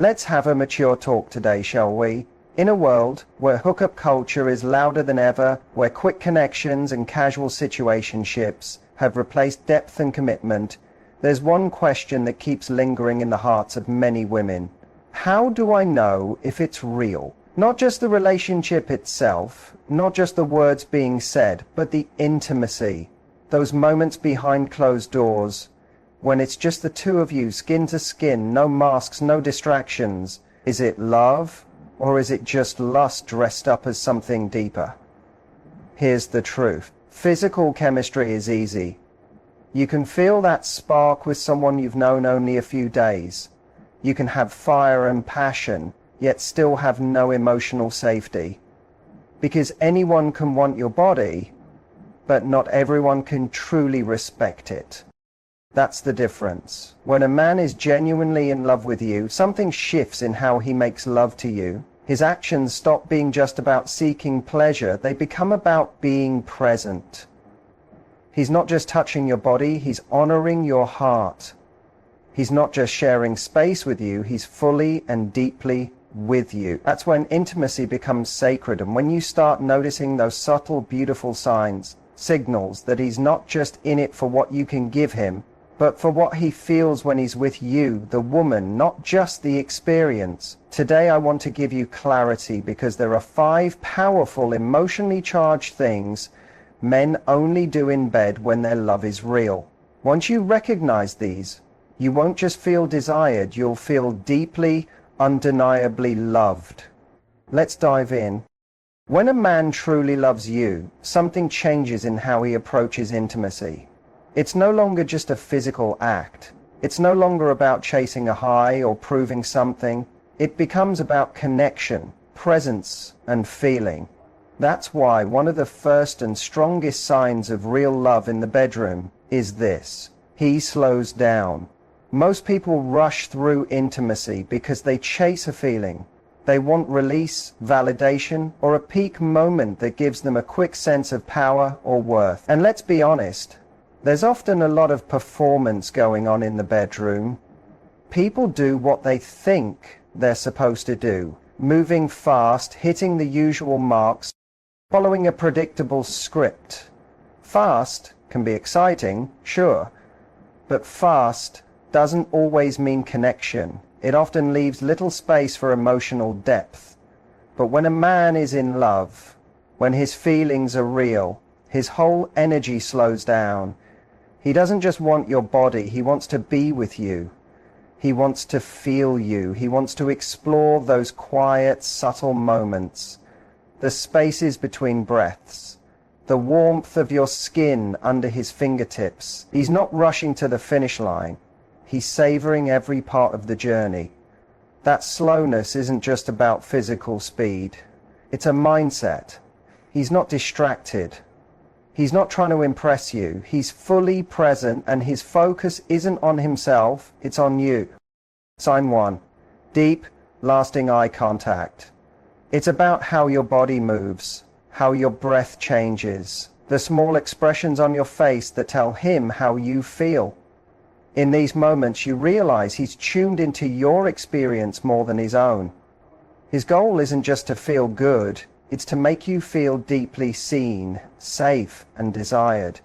Let's have a mature talk today, shall we? In a world where hookup culture is louder than ever, where quick connections and casual situationships have replaced depth and commitment, there's one question that keeps lingering in the hearts of many women. How do I know if it's real? Not just the relationship itself, not just the words being said, but the intimacy. Those moments behind closed doors, when it's just the two of you, skin to skin, no masks, no distractions. Is it love, or is it just lust dressed up as something deeper? Here's the truth. Physical chemistry is easy. You can feel that spark with someone you've known only a few days. You can have fire and passion, yet still have no emotional safety. Because anyone can want your body, but not everyone can truly respect it. That's the difference. When a man is genuinely in love with you, something shifts in how he makes love to you. His actions stop being just about seeking pleasure, they become about being present. He's not just touching your body, he's honoring your heart. He's not just sharing space with you, he's fully and deeply with you. That's when intimacy becomes sacred, and when you start noticing those subtle, beautiful signs, signals that he's not just in it for what you can give him, but for what he feels when he's with you, the woman, not just the experience. Today I want to give you clarity because there are 5 powerful, emotionally charged things men only do in bed when their love is real. Once you recognize these, you won't just feel desired, you'll feel deeply, undeniably loved. Let's dive in. When a man truly loves you, something changes in how he approaches intimacy. It's no longer just a physical act. It's no longer about chasing a high or proving something. It becomes about connection, presence, and feeling. That's why one of the first and strongest signs of real love in the bedroom is this: he slows down. Most people rush through intimacy because they chase a feeling. They want release, validation, or a peak moment that gives them a quick sense of power or worth. And let's be honest, there's often a lot of performance going on in the bedroom. People do what they think they're supposed to do, moving fast, hitting the usual marks, following a predictable script. Fast can be exciting, sure, but fast doesn't always mean connection. It often leaves little space for emotional depth. But when a man is in love, when his feelings are real, his whole energy slows down. He doesn't just want your body, he wants to be with you. He wants to feel you. He wants to explore those quiet, subtle moments, the spaces between breaths, the warmth of your skin under his fingertips. He's not rushing to the finish line. He's savoring every part of the journey. That slowness isn't just about physical speed. It's a mindset. He's not distracted. He's not trying to impress you. He's fully present, and his focus isn't on himself, it's on you. Sign 1. Deep, lasting eye contact. It's about how your body moves, how your breath changes, the small expressions on your face that tell him how you feel. In these moments, you realize he's tuned into your experience more than his own. His goal isn't just to feel good, it's to make you feel deeply seen, safe, and desired.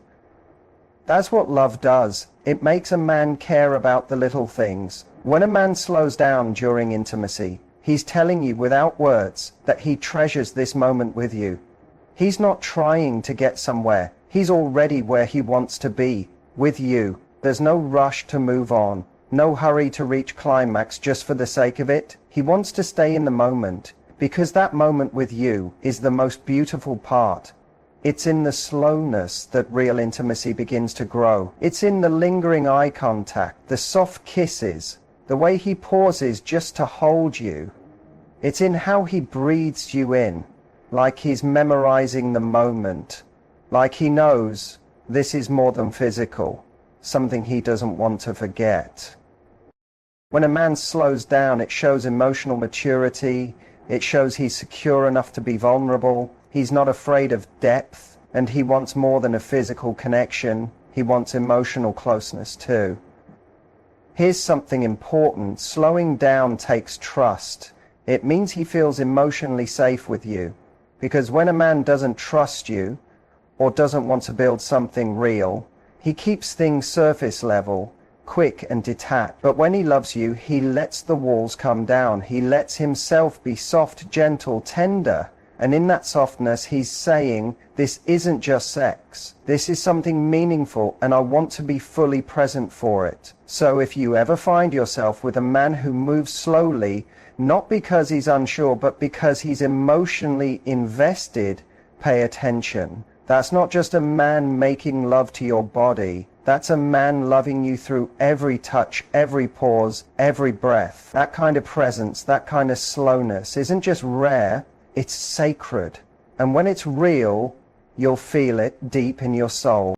That's what love does. It makes a man care about the little things. When a man slows down during intimacy, he's telling you without words that he treasures this moment with you. He's not trying to get somewhere. He's already where he wants to be, with you. There's no rush to move on, no hurry to reach climax just for the sake of it. He wants to stay in the moment, because that moment with you is the most beautiful part. It's in the slowness that real intimacy begins to grow. It's in the lingering eye contact, the soft kisses, the way he pauses just to hold you. It's in how he breathes you in, like he's memorizing the moment, like he knows this is more than physical, something he doesn't want to forget. When a man slows down, it shows emotional maturity. It shows he's secure enough to be vulnerable. He's not afraid of depth, and he wants more than a physical connection. He wants emotional closeness too. Here's something important. Slowing down takes trust. It means he feels emotionally safe with you. Because when a man doesn't trust you, or doesn't want to build something real, he keeps things surface level, quick and detached. But when he loves you, he lets the walls come down. He lets himself be soft, gentle, tender. And in that softness, he's saying, this isn't just sex. This is something meaningful, and I want to be fully present for it. So if you ever find yourself with a man who moves slowly, not because he's unsure, but because he's emotionally invested, pay attention. That's not just a man making love to your body. That's a man loving you through every touch, every pause, every breath. That kind of presence, that kind of slowness isn't just rare, it's sacred. And when it's real, you'll feel it deep in your soul.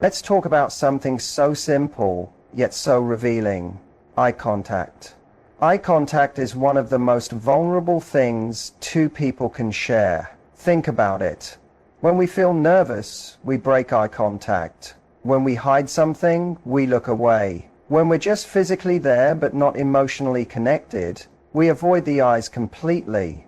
Let's talk about something so simple, yet so revealing. Eye contact. Eye contact is one of the most vulnerable things two people can share. Think about it. When we feel nervous, we break eye contact. When we hide something, we look away. When we're just physically there but not emotionally connected, we avoid the eyes completely.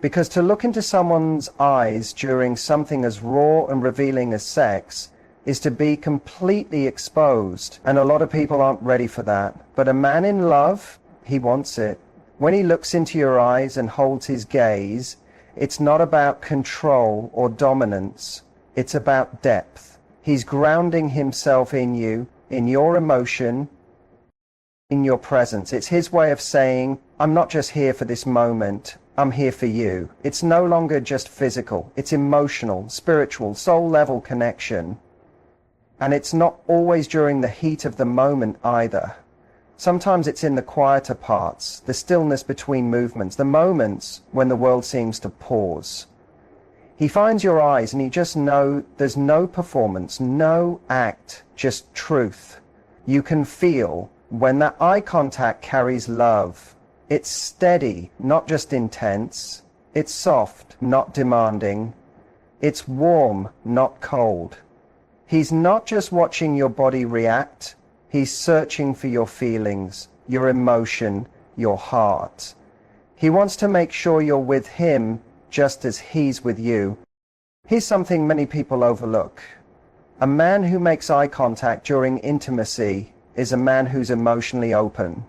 Because to look into someone's eyes during something as raw and revealing as sex is to be completely exposed. And a lot of people aren't ready for that. But a man in love, he wants it. When he looks into your eyes and holds his gaze, it's not about control or dominance. It's about depth. He's grounding himself in you, in your emotion, in your presence. It's his way of saying, I'm not just here for this moment. I'm here for you. It's no longer just physical. It's emotional, spiritual, soul-level connection. And it's not always during the heat of the moment either. Sometimes it's in the quieter parts, the stillness between movements, the moments when the world seems to pause. He finds your eyes and you just know there's no performance, no act, just truth. You can feel when that eye contact carries love. It's steady, not just intense. It's soft, not demanding. It's warm, not cold. He's not just watching your body react. He's searching for your feelings, your emotion, your heart. He wants to make sure you're with him just as he's with you. Here's something many people overlook. A man who makes eye contact during intimacy is a man who's emotionally open.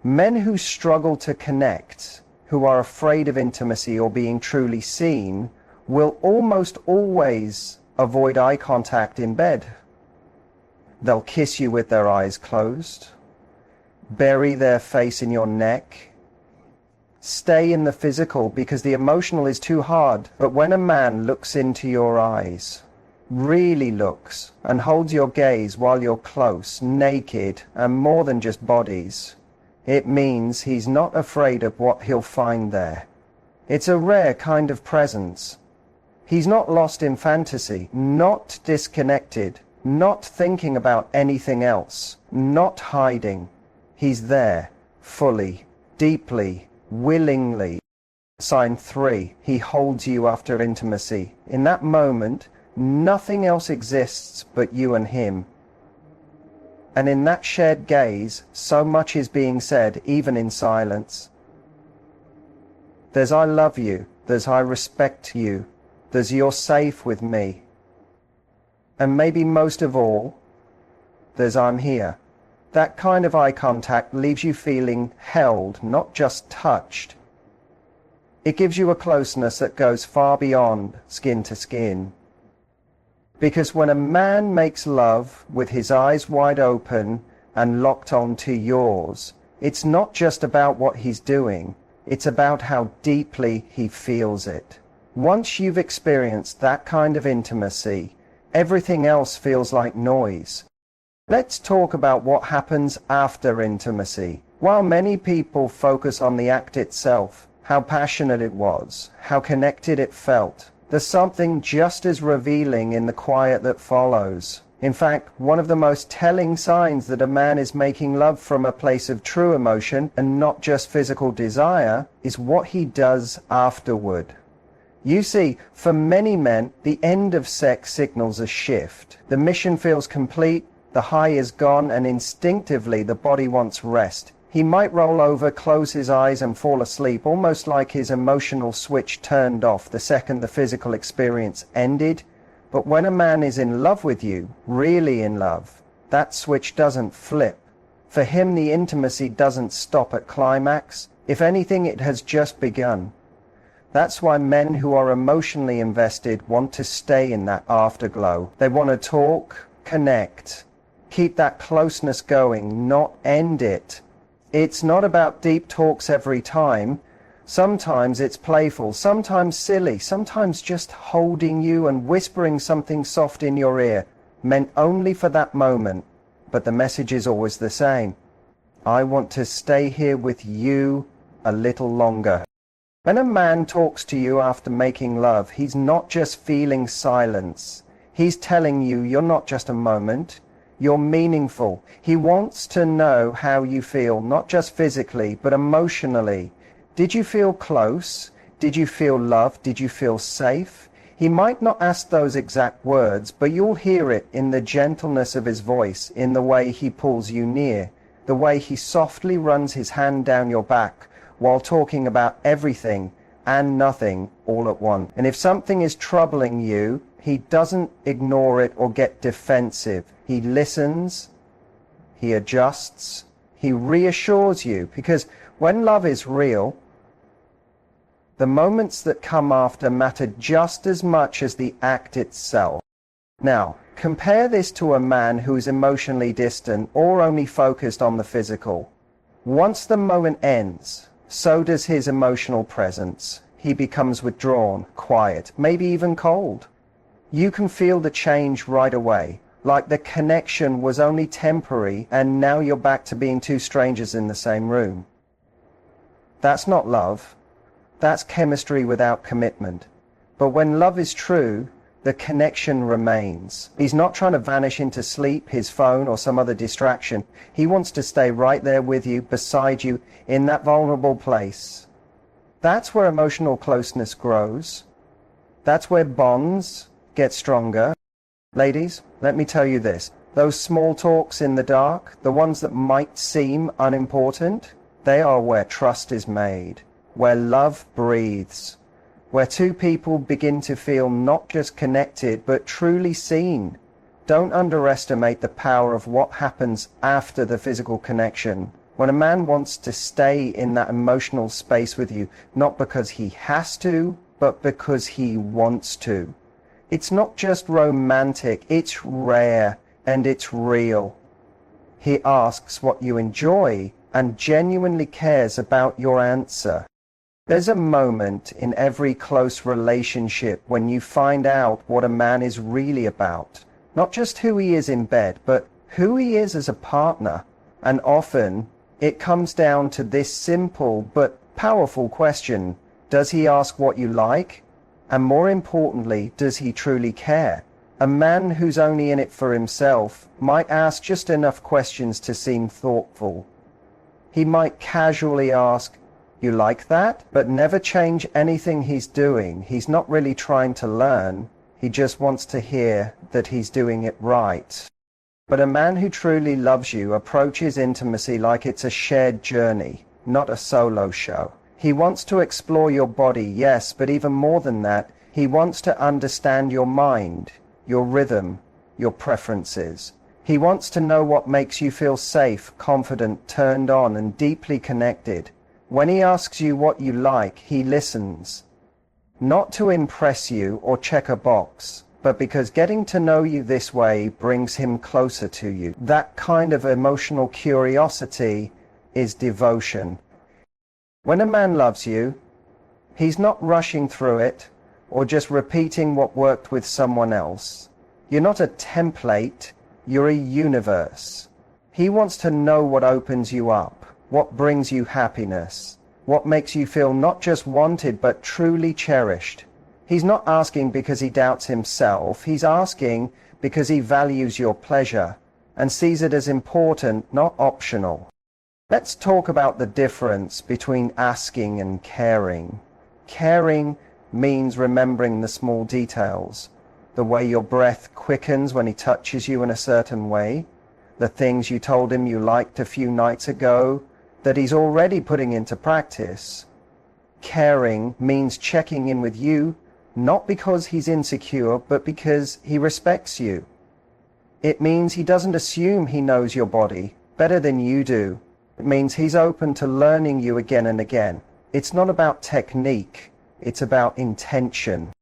Men who struggle to connect, who are afraid of intimacy or being truly seen, will almost always avoid eye contact in bed. They'll kiss you with their eyes closed, bury their face in your neck, stay in the physical because the emotional is too hard. But when a man looks into your eyes, really looks, and holds your gaze while you're close, naked, and more than just bodies, it means he's not afraid of what he'll find there. It's a rare kind of presence. He's not lost in fantasy, not disconnected, not thinking about anything else, not hiding. He's there, fully, deeply, willingly. Sign 3, he holds you after intimacy. In that moment, nothing else exists but you and him. And in that shared gaze, so much is being said, even in silence. There's I love you, there's I respect you, there's you're safe with me. And maybe most of all, there's I'm here. That kind of eye contact leaves you feeling held, not just touched. It gives you a closeness that goes far beyond skin to skin. Because when a man makes love with his eyes wide open and locked onto yours, it's not just about what he's doing, it's about how deeply he feels it. Once you've experienced that kind of intimacy, everything else feels like noise. Let's talk about what happens after intimacy. While many people focus on the act itself, how passionate it was, how connected it felt, there's something just as revealing in the quiet that follows. In fact, one of the most telling signs that a man is making love from a place of true emotion and not just physical desire is what he does afterward. You see, for many men, the end of sex signals a shift. The mission feels complete, The high is gone and instinctively the body wants rest. He might roll over, close his eyes and fall asleep, almost like his emotional switch turned off the second the physical experience ended. But when a man is in love with you, really in love, that switch doesn't flip. For him, the intimacy doesn't stop at climax. If anything, it has just begun. That's why men who are emotionally invested want to stay in that afterglow. They want to talk, connect, keep that closeness going, not end it. It's not about deep talks every time. Sometimes it's playful, sometimes silly, sometimes just holding you and whispering something soft in your ear, meant only for that moment. But the message is always the same. I want to stay here with you a little longer. When a man talks to you after making love, he's not just feeling silence. He's telling you you're not just a moment. You're meaningful. He wants to know how you feel, not just physically, but emotionally. Did you feel close? Did you feel loved? Did you feel safe? He might not ask those exact words, but you'll hear it in the gentleness of his voice, in the way he pulls you near, the way he softly runs his hand down your back while talking about everything and nothing all at once. And if something is troubling you, he doesn't ignore it or get defensive. He listens, he adjusts, he reassures you, because when love is real, the moments that come after matter just as much as the act itself. Now, compare this to a man who is emotionally distant or only focused on the physical. Once the moment ends, so does his emotional presence. He becomes withdrawn, quiet, maybe even cold. You can feel the change right away, like the connection was only temporary and now you're back to being two strangers in the same room. That's not love. That's chemistry without commitment. But when love is true, the connection remains. He's not trying to vanish into sleep, his phone, or some other distraction. He wants to stay right there with you, beside you, in that vulnerable place. That's where emotional closeness grows. That's where bonds get stronger. Ladies, let me tell you this. Those small talks in the dark, the ones that might seem unimportant, they are where trust is made, where love breathes, where two people begin to feel not just connected, but truly seen. Don't underestimate the power of what happens after the physical connection. When a man wants to stay in that emotional space with you, not because he has to, but because he wants to. It's not just romantic, it's rare and it's real. He asks what you enjoy and genuinely cares about your answer. There's a moment in every close relationship when you find out what a man is really about. Not just who he is in bed, but who he is as a partner. And often it comes down to this simple but powerful question. Does he ask what you like? And more importantly, does he truly care? A man who's only in it for himself might ask just enough questions to seem thoughtful. He might casually ask, "You like that?" but never change anything he's doing. He's not really trying to learn. He just wants to hear that he's doing it right. But a man who truly loves you approaches intimacy like it's a shared journey, not a solo show. He wants to explore your body, yes, but even more than that, he wants to understand your mind, your rhythm, your preferences. He wants to know what makes you feel safe, confident, turned on, and deeply connected. When he asks you what you like, he listens. Not to impress you or check a box, but because getting to know you this way brings him closer to you. That kind of emotional curiosity is devotion. When a man loves you, he's not rushing through it or just repeating what worked with someone else. You're not a template, you're a universe. He wants to know what opens you up, what brings you happiness, what makes you feel not just wanted but truly cherished. He's not asking because he doubts himself, he's asking because he values your pleasure and sees it as important, not optional. Let's talk about the difference between asking and caring. Caring means remembering the small details, the way your breath quickens when he touches you in a certain way, the things you told him you liked a few nights ago that he's already putting into practice. Caring means checking in with you, not because he's insecure, but because he respects you. It means he doesn't assume he knows your body better than you do. It means he's open to learning you again and again. It's not about technique, it's about intention.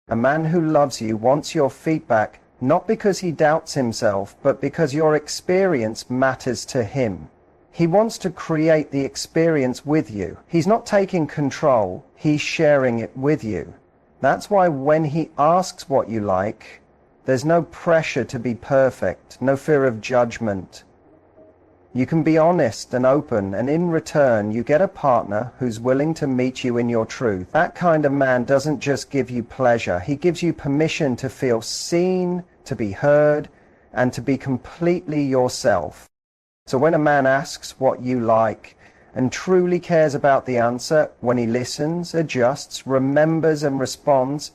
A man who loves you wants your feedback, not because he doubts himself, but because your experience matters to him. He wants to create the experience with you. He's not taking control, he's sharing it with you. That's why when he asks what you like, there's no pressure to be perfect, no fear of judgment. You can be honest and open, and in return you get a partner who's willing to meet you in your truth. That kind of man doesn't just give you pleasure, he gives you permission to feel seen, to be heard, and to be completely yourself. So when a man asks what you like and truly cares about the answer, when he listens, adjusts, remembers and responds,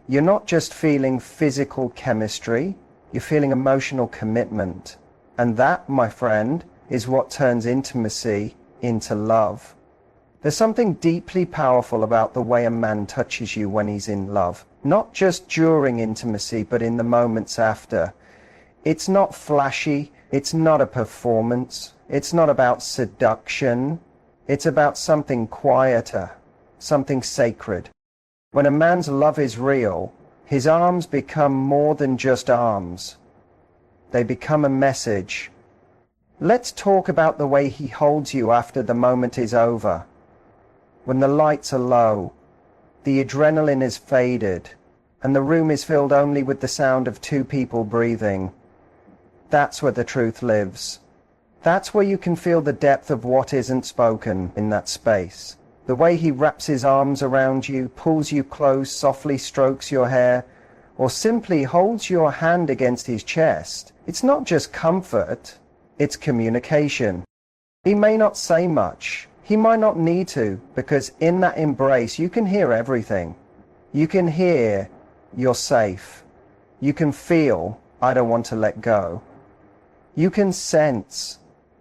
you're not just feeling physical chemistry, you're feeling emotional commitment. And that, my friend, is what turns intimacy into love. There's something deeply powerful about the way a man touches you when he's in love. Not just during intimacy, but in the moments after. It's not flashy, it's not a performance, it's not about seduction, it's about something quieter, something sacred. When a man's love is real, his arms become more than just arms. They become a message. Let's talk about the way he holds you after the moment is over. When the lights are low, the adrenaline is faded, and the room is filled only with the sound of two people breathing. That's where the truth lives. That's where you can feel the depth of what isn't spoken in that space. The way he wraps his arms around you, pulls you close, softly strokes your hair, or simply holds your hand against his chest. It's not just comfort, it's communication. He may not say much. He might not need to, because in that embrace you can hear everything. You can hear, you're safe. You can feel, I don't want to let go. You can sense,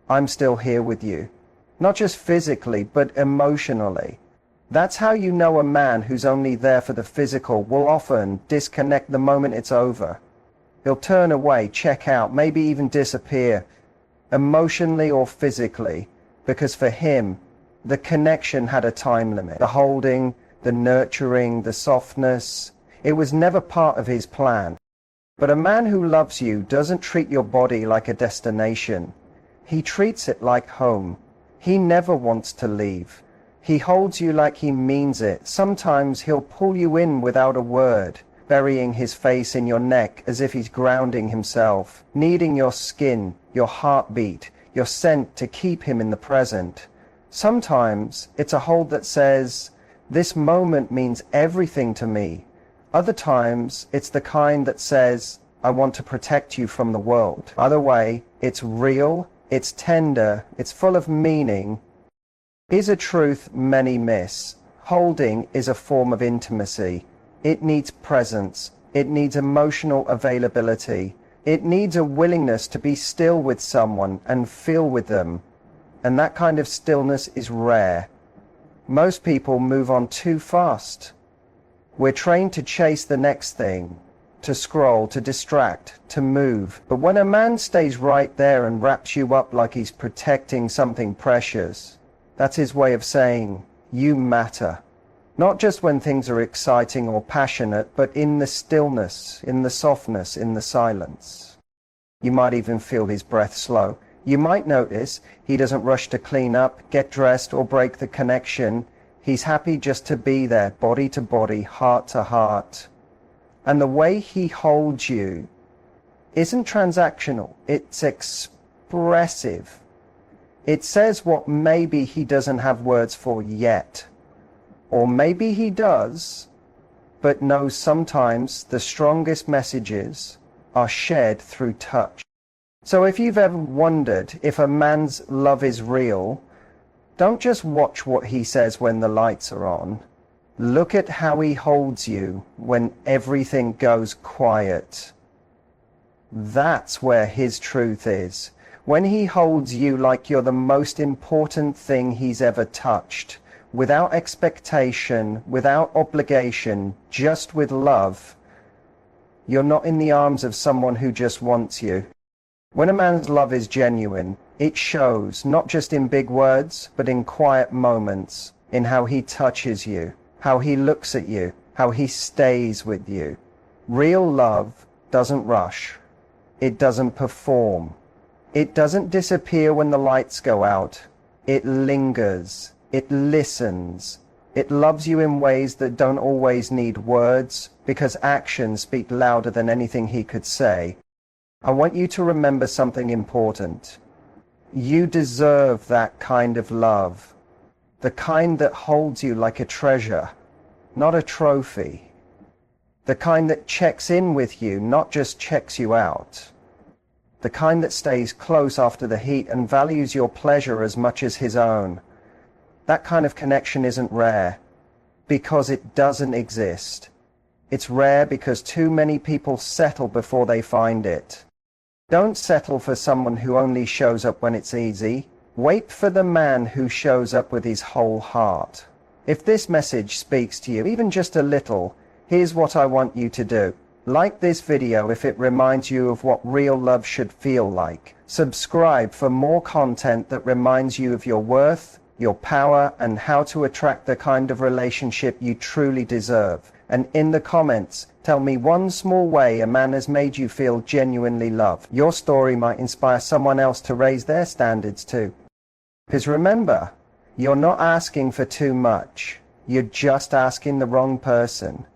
I'm still here with you. Not just physically, but emotionally. That's how you know a man who's only there for the physical will often disconnect the moment it's over. He'll turn away, check out, maybe even disappear, emotionally or physically, because for him, the connection had a time limit. The holding, the nurturing, the softness, it was never part of his plan. But a man who loves you doesn't treat your body like a destination. He treats it like home. He never wants to leave. He holds you like he means it. Sometimes he'll pull you in without a word, burying his face in your neck as if he's grounding himself, needing your skin, your heartbeat, your scent to keep him in the present. Sometimes it's a hold that says, this moment means everything to me. Other times it's the kind that says, I want to protect you from the world. Either way, it's real, it's tender, it's full of meaning. Here's a truth many miss. Holding is a form of intimacy. It needs presence. It needs emotional availability. It needs a willingness to be still with someone and feel with them. And that kind of stillness is rare. Most people move on too fast. We're trained to chase the next thing, to scroll, to distract, to move. But when a man stays right there and wraps you up like he's protecting something precious, that's his way of saying, you matter. Not just when things are exciting or passionate, but in the stillness, in the softness, in the silence. You might even feel his breath slow. You might notice he doesn't rush to clean up, get dressed, or break the connection. He's happy just to be there, body to body, heart to heart. And the way he holds you isn't transactional, it's expressive. It says what maybe he doesn't have words for yet. Or maybe he does, but knows sometimes the strongest messages are shared through touch. So if you've ever wondered if a man's love is real, don't just watch what he says when the lights are on. Look at how he holds you when everything goes quiet. That's where his truth is. When he holds you like you're the most important thing he's ever touched, without expectation, without obligation, just with love, you're not in the arms of someone who just wants you. When a man's love is genuine, it shows not just in big words, but in quiet moments, in how he touches you, how he looks at you, how he stays with you. Real love doesn't rush. It doesn't perform. It doesn't disappear when the lights go out. It lingers. It listens. It loves you in ways that don't always need words, because actions speak louder than anything he could say. I want you to remember something important. You deserve that kind of love. The kind that holds you like a treasure, not a trophy. The kind that checks in with you, not just checks you out. The kind that stays close after the heat and values your pleasure as much as his own. That kind of connection isn't rare, because it doesn't exist. It's rare because too many people settle before they find it. Don't settle for someone who only shows up when it's easy. Wait for the man who shows up with his whole heart. If this message speaks to you, even just a little, here's what I want you to do. Like this video if it reminds you of what real love should feel like. Subscribe for more content that reminds you of your worth, your power, and how to attract the kind of relationship you truly deserve. And in the comments, tell me one small way a man has made you feel genuinely loved. Your story might inspire someone else to raise their standards too. Because remember, you're not asking for too much. You're just asking the wrong person.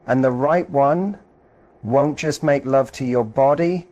And the right one won't just make love to your body,